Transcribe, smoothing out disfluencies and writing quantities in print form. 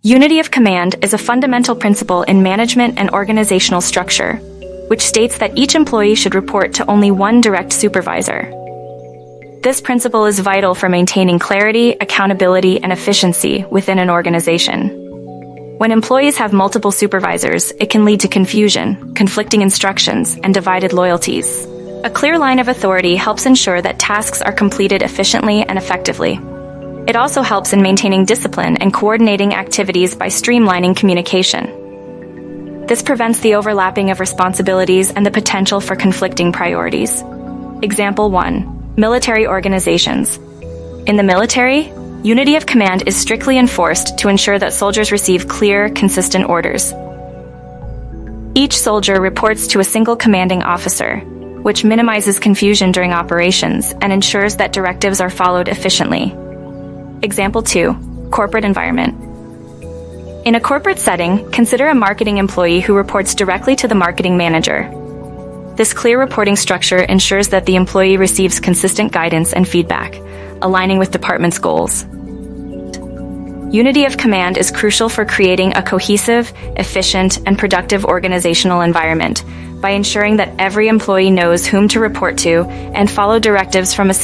Unity of command is a fundamental principle in management and organizational structure, which states that each employee should report to only one direct supervisor. This principle is vital for maintaining clarity, accountability, and efficiency within an organization. When employees have multiple supervisors, it can lead to confusion, conflicting instructions, and divided loyalties. A clear line of authority helps ensure that tasks are completed efficiently and effectively. It also helps in maintaining discipline and coordinating activities by streamlining communication. This prevents the overlapping of responsibilities and the potential for conflicting priorities. Example 1. Military organizations. In the military, unity of command is strictly enforced to ensure that soldiers receive clear, consistent orders. Each soldier reports to a single commanding officer, which minimizes confusion during operations and ensures that directives are followed efficiently. Example 2. Corporate environment. In a corporate setting, consider a marketing employee who reports directly to the marketing manager. This clear reporting structure ensures that the employee receives consistent guidance and feedback, aligning with department's goals. Unity of command is crucial for creating a cohesive, efficient, and productive organizational environment by ensuring that every employee knows whom to report to and follow directives from a